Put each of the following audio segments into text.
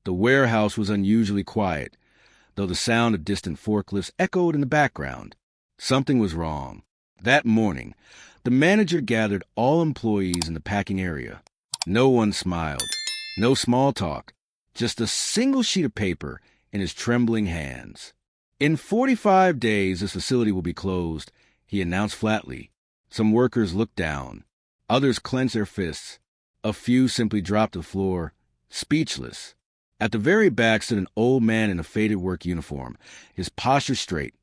The warehouse was unusually quiet, though the sound of distant forklifts echoed in the background. Something was wrong. That morning, the manager gathered all employees in the packing area. No one smiled. No small talk. Just a single sheet of paper in his trembling hands. "In 45 days, this facility will be closed," he announced flatly. Some workers looked down. Others clenched their fists. A few simply dropped to the floor, speechless. At the very back stood an old man in a faded work uniform, his posture straight,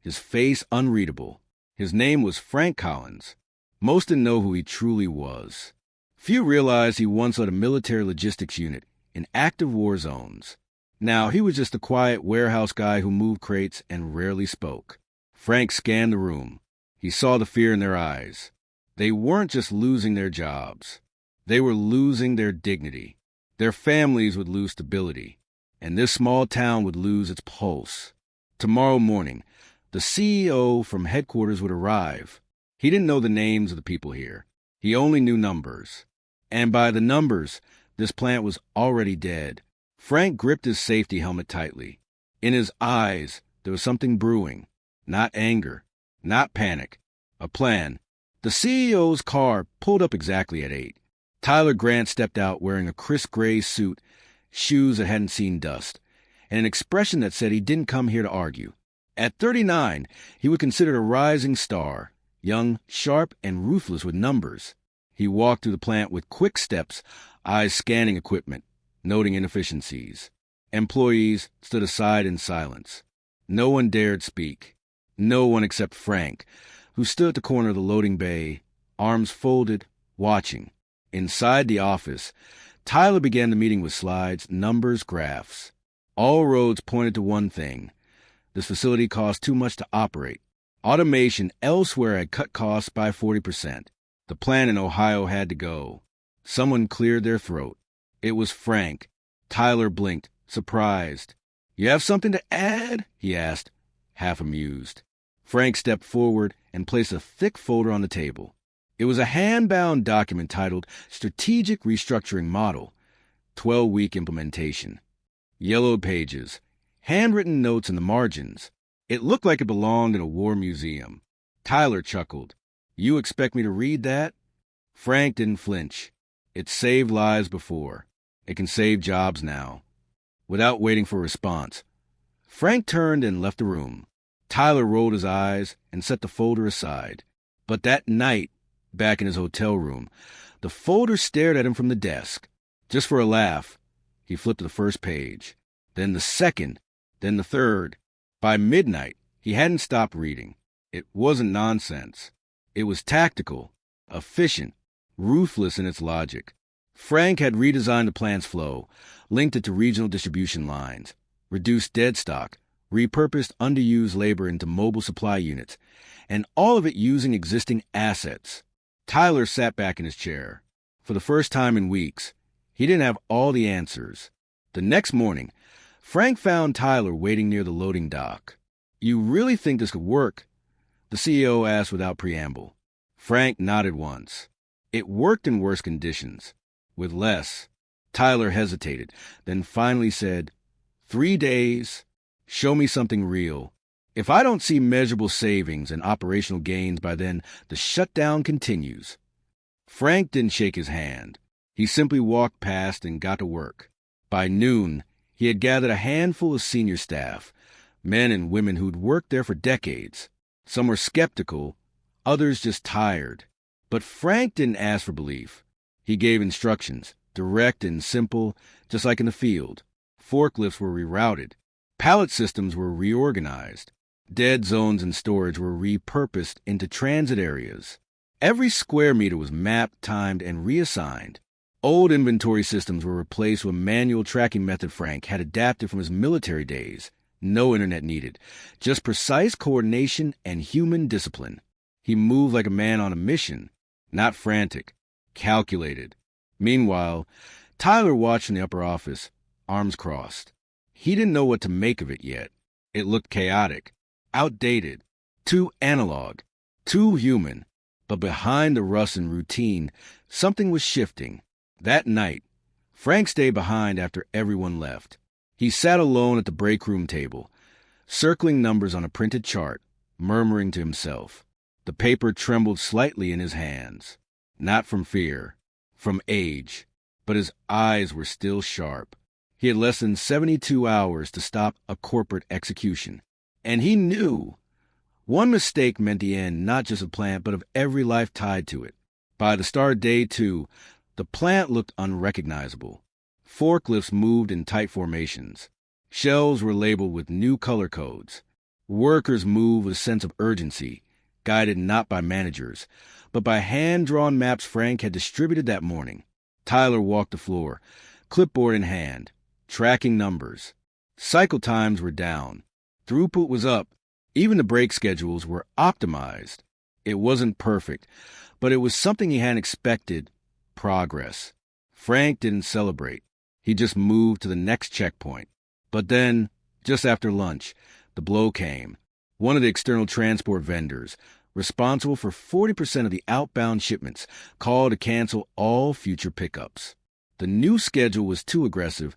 his face unreadable. His name was Frank Collins. Most didn't know who he truly was. Few realized he once led a military logistics unit in active war zones. Now he was just a quiet warehouse guy who moved crates and rarely spoke. Frank scanned the room. He saw the fear in their eyes. They weren't just losing their jobs. They were losing their dignity. Their families would lose stability, and this small town would lose its pulse. Tomorrow morning, the CEO from headquarters would arrive. He didn't know the names of the people here. He only knew numbers. And by the numbers, this plant was already dead. Frank gripped his safety helmet tightly. In his eyes, there was something brewing. Not anger, not panic. A plan. The CEO's car pulled up exactly at 8. Tyler Grant stepped out wearing a crisp gray suit, shoes that hadn't seen dust, and an expression that said he didn't come here to argue. At 39, he was considered a rising star, young, sharp, and ruthless with numbers. He walked through the plant with quick steps, eyes scanning equipment, noting inefficiencies. Employees stood aside in silence. No one dared speak. No one except Frank, who stood at the corner of the loading bay, arms folded, watching. Inside the office, Tyler began the meeting with slides, numbers, graphs. All roads pointed to one thing. This facility cost too much to operate. Automation elsewhere had cut costs by 40%. The plant in Ohio had to go. Someone cleared their throat. It was Frank. Tyler blinked, surprised. "You have something to add?" he asked, half amused. Frank stepped forward and placed a thick folder on the table. It was a hand-bound document titled Strategic Restructuring Model, 12-week implementation. Yellowed pages, handwritten notes in the margins. It looked like it belonged in a war museum. Tyler chuckled. "You expect me to read that?" Frank didn't flinch. It saved lives before. It can save jobs now. Without waiting for a response, Frank turned and left the room. Tyler rolled his eyes and set the folder aside. But that night, back in his hotel room, the folder stared at him from the desk. Just for a laugh, he flipped to the first page, then the second, then the third. By midnight, he hadn't stopped reading. It wasn't nonsense. It was tactical, efficient, ruthless in its logic. Frank had redesigned the plant's flow, linked it to regional distribution lines, reduced dead stock, repurposed underused labor into mobile supply units, and all of it using existing assets. Tyler sat back in his chair. For the first time in weeks, he didn't have all the answers. The next morning, Frank found Tyler waiting near the loading dock. "You really think this could work?" the CEO asked without preamble. Frank nodded once. It worked in worse conditions. With less. Tyler hesitated, then finally said, 3 days. Show me something real. If I don't see measurable savings and operational gains by then, the shutdown continues. Frank didn't shake his hand. He simply walked past and got to work. By noon, he had gathered a handful of senior staff, men and women who'd worked there for decades. Some were skeptical, others just tired. But Frank didn't ask for belief. He gave instructions, direct and simple, just like in the field. Forklifts were rerouted. Pallet systems were reorganized. Dead zones in storage were repurposed into transit areas. Every square meter was mapped, timed, and reassigned. Old inventory systems were replaced with a manual tracking method Frank had adapted from his military days. No internet needed, just precise coordination and human discipline. He moved like a man on a mission, not frantic, calculated. Meanwhile, Tyler watched in the upper office, arms crossed. He didn't know what to make of it yet. It looked chaotic, outdated, too analog, too human. But behind the rust and routine, something was shifting. That night, Frank stayed behind after everyone left. He sat alone at the break room table, circling numbers on a printed chart, murmuring to himself. The paper trembled slightly in his hands, not from fear, from age, but his eyes were still sharp. He had less than 72 hours to stop a corporate execution, and he knew one mistake meant the end not just of plant, but of every life tied to it. By the start of day 2, the plant looked unrecognizable. Forklifts moved in tight formations. Shelves were labeled with new color codes. Workers moved with a sense of urgency, guided not by managers, but by hand-drawn maps Frank had distributed that morning. Tyler walked the floor, clipboard in hand, tracking numbers. Cycle times were down. Throughput was up. Even the break schedules were optimized. It wasn't perfect, but it was something he hadn't expected. Progress. Frank didn't celebrate. He just moved to the next checkpoint. But then, just after lunch, the blow came. One of the external transport vendors, responsible for 40% of the outbound shipments, called to cancel all future pickups. The new schedule was too aggressive,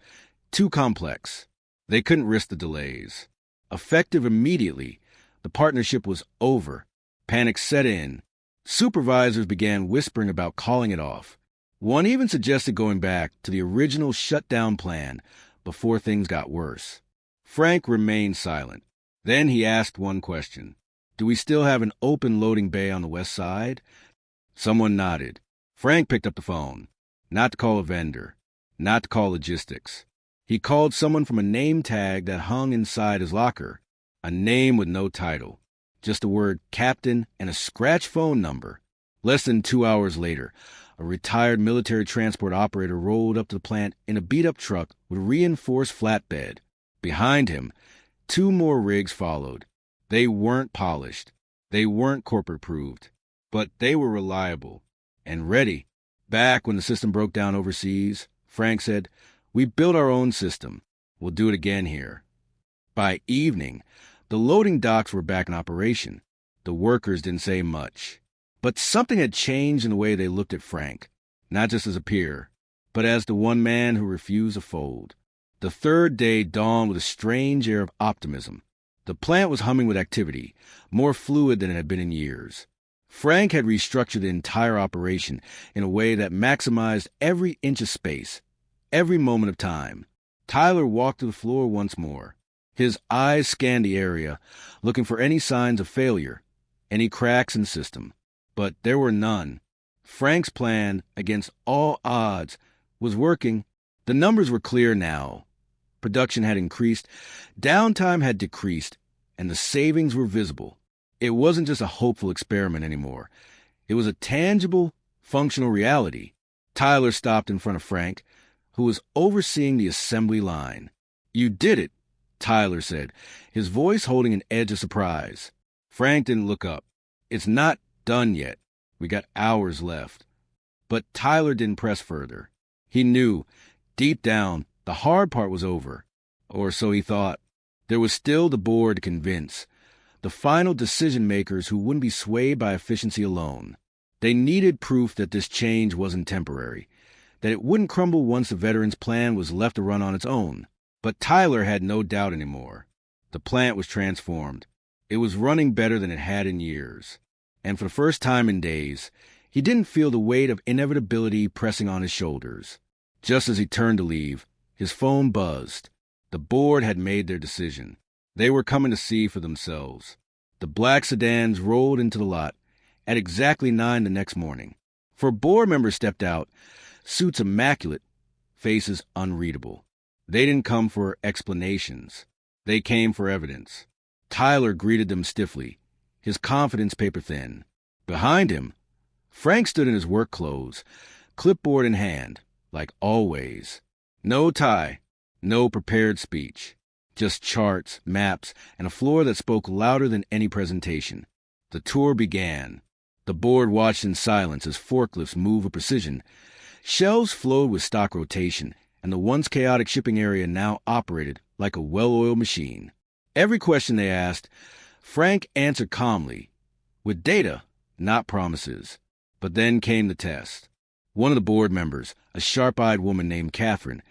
too complex. They couldn't risk the delays. Effective immediately, the partnership was over. Panic set in. Supervisors began whispering about calling it off. One even suggested going back to the original shutdown plan before things got worse. Frank remained silent. Then he asked one question. Do we still have an open loading bay on the west side? Someone nodded. Frank picked up the phone. Not to call a vendor. Not to call logistics. He called someone from a name tag that hung inside his locker. A name with no title. Just the word captain and a scratch phone number. Less than 2 hours later, a retired military transport operator rolled up to the plant in a beat-up truck with reinforced flatbed. Behind him, 2 more rigs followed. They weren't polished. They weren't corporate-approved. But they were reliable and ready. Back when the system broke down overseas, Frank said, "We built our own system. We'll do it again here." By evening, the loading docks were back in operation. The workers didn't say much. But something had changed in the way they looked at Frank, not just as a peer, but as the one man who refused to fold. The third day dawned with a strange air of optimism. The plant was humming with activity, more fluid than it had been in years. Frank had restructured the entire operation in a way that maximized every inch of space, every moment of time. Tyler walked to the floor once more. His eyes scanned the area, looking for any signs of failure, any cracks in the system. But there were none. Frank's plan, against all odds, was working. The numbers were clear now. Production had increased, downtime had decreased, and the savings were visible. It wasn't just a hopeful experiment anymore. It was a tangible, functional reality. Tyler stopped in front of Frank, who was overseeing the assembly line. "You did it," Tyler said, his voice holding an edge of surprise. Frank didn't look up. "It's not done yet. We got hours left." But Tyler didn't press further. He knew, deep down, the hard part was over. Or so he thought. There was still the board to convince. The final decision-makers who wouldn't be swayed by efficiency alone. They needed proof that this change wasn't temporary, that it wouldn't crumble once the veterans' plan was left to run on its own. But Tyler had no doubt anymore. The plant was transformed. It was running better than it had in years. And for the first time in days, he didn't feel the weight of inevitability pressing on his shoulders. Just as he turned to leave, his phone buzzed. The board had made their decision. They were coming to see for themselves. The black sedans rolled into the lot at exactly 9 the next morning. 4 board members stepped out, suits immaculate, faces unreadable. They didn't come for explanations. They came for evidence. Tyler greeted them stiffly, his confidence paper-thin. Behind him, Frank stood in his work clothes, clipboard in hand, like always. No tie, no prepared speech. Just charts, maps, and a floor that spoke louder than any presentation. The tour began. The board watched in silence as forklifts moved with precision. Shelves flowed with stock rotation, and the once chaotic shipping area now operated like a well-oiled machine. Every question they asked, Frank answered calmly, with data, not promises. But then came the test. One of the board members, a sharp-eyed woman named Catherine,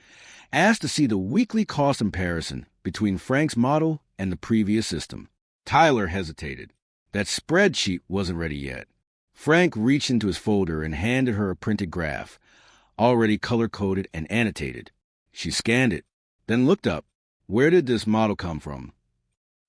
asked to see the weekly cost comparison between Frank's model and the previous system. Tyler hesitated. That spreadsheet wasn't ready yet. Frank reached into his folder and handed her a printed graph, already color-coded and annotated. She scanned it, then looked up. Where did this model come from?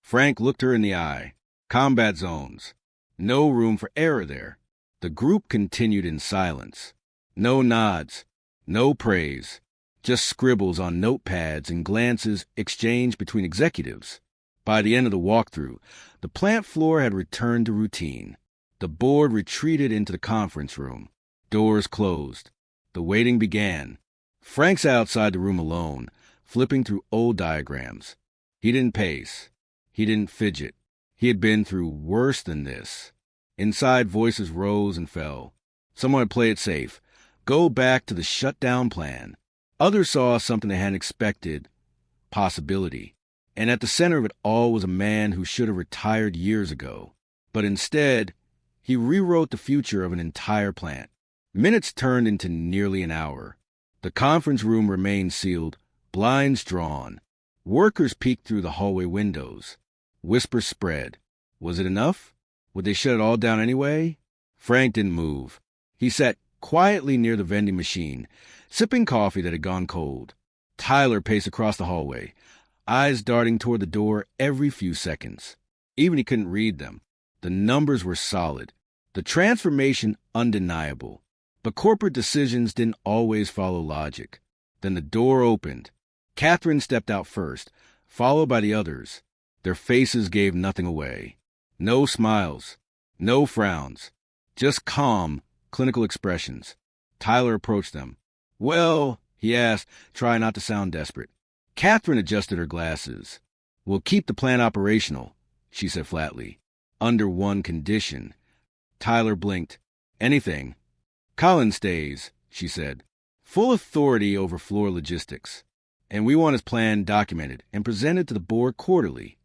Frank looked her in the eye. Combat zones. No room for error there. The group continued in silence. No nods, no praise, just scribbles on notepads and glances exchanged between executives. By the end of the walkthrough, the plant floor had returned to routine. The board retreated into the conference room. Doors closed. The waiting began. Frank sat outside the room alone, flipping through old diagrams. He didn't pace. He didn't fidget. He had been through worse than this. Inside, voices rose and fell. Someone had played it safe. Go back to the shutdown plan. Others saw something they hadn't expected. Possibility. And at the center of it all was a man who should have retired years ago. But instead, he rewrote the future of an entire plant. Minutes turned into nearly an hour. The conference room remained sealed, blinds drawn. Workers peeked through the hallway windows. Whispers spread. Was it enough? Would they shut it all down anyway? Frank didn't move. He sat quietly near the vending machine, sipping coffee that had gone cold. Tyler paced across the hallway, eyes darting toward the door every few seconds. Even he couldn't read them. The numbers were solid, the transformation undeniable. But corporate decisions didn't always follow logic. Then the door opened. Catherine stepped out first, followed by the others. Their faces gave nothing away. No smiles, no frowns, just calm, clinical expressions. Tyler approached them. Well, he asked, trying not to sound desperate. Catherine adjusted her glasses. We'll keep the plant operational, she said flatly. Under one condition. Tyler blinked. Anything. Colin stays, she said. Full authority over floor logistics. And we want his plan documented and presented to the board quarterly.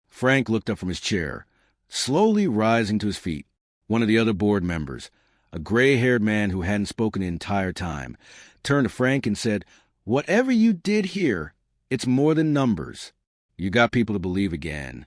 Frank looked up from his chair, slowly rising to his feet. One of the other board members, a gray-haired man who hadn't spoken the entire time, turned to Frank and said, Whatever you did here, it's more than numbers. You got people to believe again.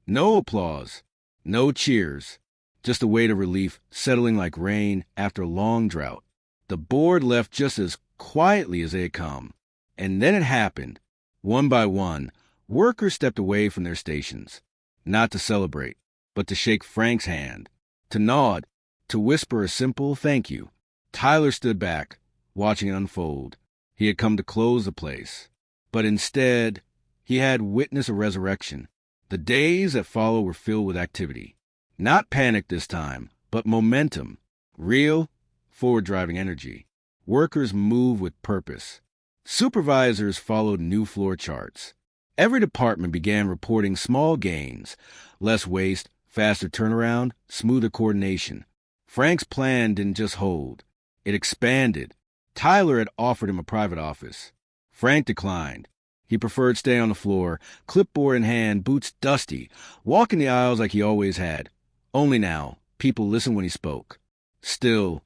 No applause, no cheers, just a weight of relief settling like rain after a long drought. The board left just as quietly as they had come. And then it happened. One by one, workers stepped away from their stations, not to celebrate, but to shake Frank's hand, to nod, to whisper a simple thank you. Tyler stood back, watching it unfold. He had come to close the place. But instead, he had witnessed a resurrection. The days that followed were filled with activity. Not panic this time, but momentum. Real, forward-driving energy. Workers moved with purpose. Supervisors followed new floor charts. Every department began reporting small gains, less waste, faster turnaround, smoother coordination. Frank's plan didn't just hold. It expanded. Tyler had offered him a private office. Frank declined. He preferred staying on the floor, clipboard in hand, boots dusty, walking the aisles like he always had. Only now, people listened when he spoke. Still,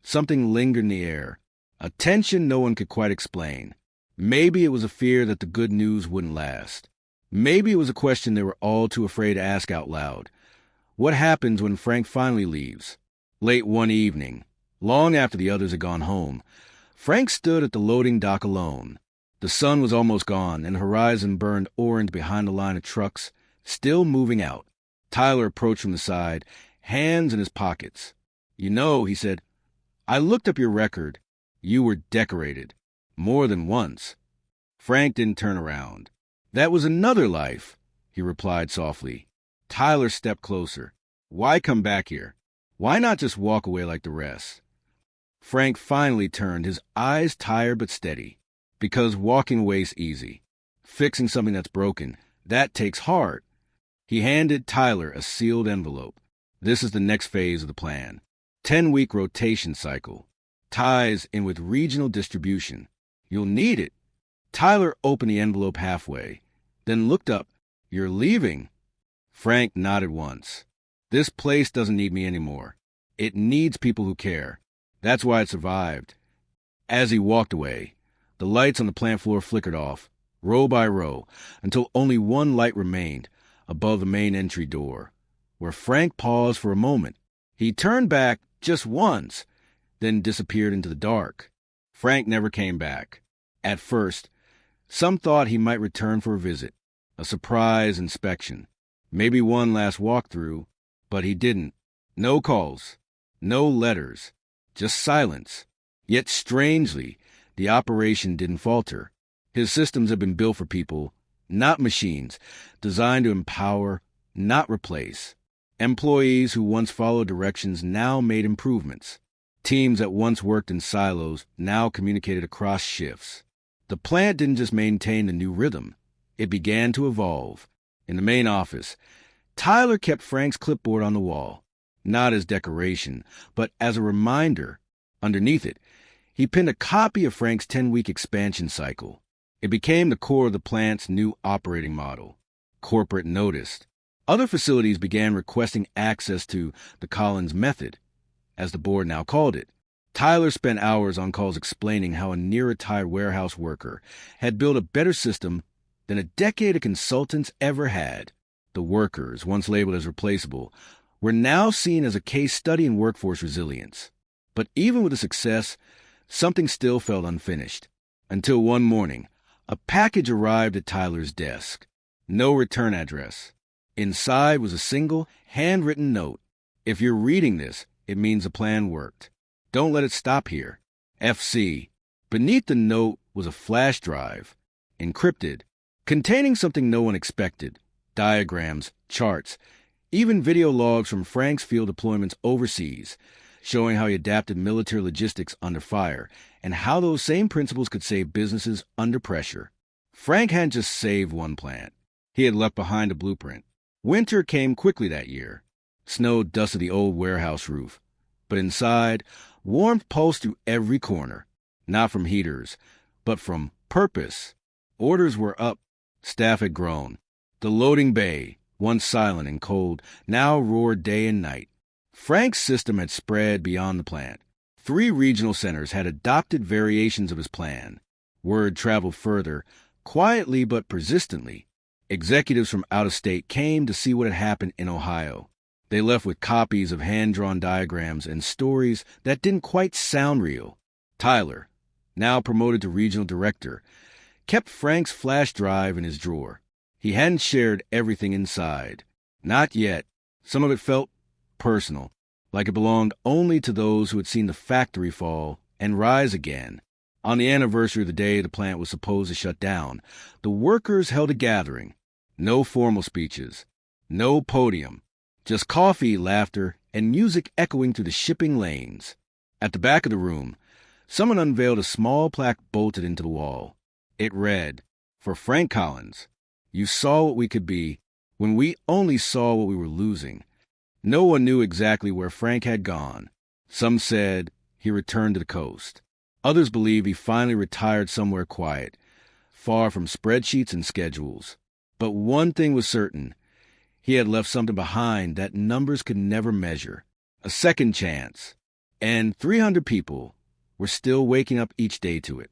something lingered in the air, a tension no one could quite explain. Maybe it was a fear that the good news wouldn't last. Maybe it was a question they were all too afraid to ask out loud. What happens when Frank finally leaves? Late one evening, long after the others had gone home, Frank stood at the loading dock alone. The sun was almost gone, and the horizon burned orange behind the line of trucks, still moving out. Tyler approached from the side, hands in his pockets. You know, he said, I looked up your record. You were decorated. More than once. Frank didn't turn around. That was another life, he replied softly. Tyler stepped closer. Why come back here? Why not just walk away like the rest? Frank finally turned, his eyes tired but steady. Because walking away's easy. Fixing something that's broken, that takes heart. He handed Tyler a sealed envelope. This is the next phase of the plan. 10-week rotation cycle. Ties in with regional distribution. You'll need it. Tyler opened the envelope halfway, then looked up. You're leaving? Frank nodded once. This place doesn't need me anymore. It needs people who care. That's why it survived. As he walked away, the lights on the plant floor flickered off, row by row, until only one light remained above the main entry door, where Frank paused for a moment. He turned back just once, then disappeared into the dark. Frank never came back. At first, some thought he might return for a visit, a surprise inspection, maybe one last walkthrough, but he didn't. No calls, no letters, just silence. Yet strangely, the operation didn't falter. His systems had been built for people, not machines, designed to empower, not replace. Employees who once followed directions now made improvements. Teams that once worked in silos now communicated across shifts. The plant didn't just maintain the new rhythm. It began to evolve. In the main office, Tyler kept Frank's clipboard on the wall, not as decoration, but as a reminder. Underneath it, he pinned a copy of Frank's 10-week expansion cycle. It became the core of the plant's new operating model. Corporate noticed. Other facilities began requesting access to the Collins method, as the board now called it. Tyler spent hours on calls explaining how a near-retired warehouse worker had built a better system than a decade of consultants ever had. The workers, once labeled as replaceable, were now seen as a case study in workforce resilience. But even with the success, something still felt unfinished. Until one morning, a package arrived at Tyler's desk. No return address. Inside was a single, handwritten note. If you're reading this, it means the plan worked. Don't let it stop here. FC. Beneath the note was a flash drive, encrypted, containing something no one expected. Diagrams, charts, even video logs from Frank's field deployments overseas, showing how he adapted military logistics under fire, and how those same principles could save businesses under pressure. Frank hadn't just saved one plant. He had left behind a blueprint. Winter came quickly that year. Snow dusted the old warehouse roof. But inside, warmth pulsed through every corner. Not from heaters, but from purpose. Orders were up. Staff had grown. The loading bay, once silent and cold, now roared day and night. Frank's system had spread beyond the plant. 3 regional centers had adopted variations of his plan. Word traveled further, quietly but persistently. Executives from out of state came to see what had happened in Ohio. They left with copies of hand-drawn diagrams and stories that didn't quite sound real. Tyler, now promoted to regional director, kept Frank's flash drive in his drawer. He hadn't shared everything inside. Not yet. Some of it felt personal, like it belonged only to those who had seen the factory fall and rise again. On the anniversary of the day the plant was supposed to shut down, the workers held a gathering. No formal speeches, no podium, just coffee, laughter, and music echoing through the shipping lanes. At the back of the room, someone unveiled a small plaque bolted into the wall. It read, "For Frank Collins, you saw what we could be when we only saw what we were losing." No one knew exactly where Frank had gone. Some said he returned to the coast. Others believe he finally retired somewhere quiet, far from spreadsheets and schedules. But one thing was certain. He had left something behind that numbers could never measure. A second chance. And 300 people were still waking up each day to it.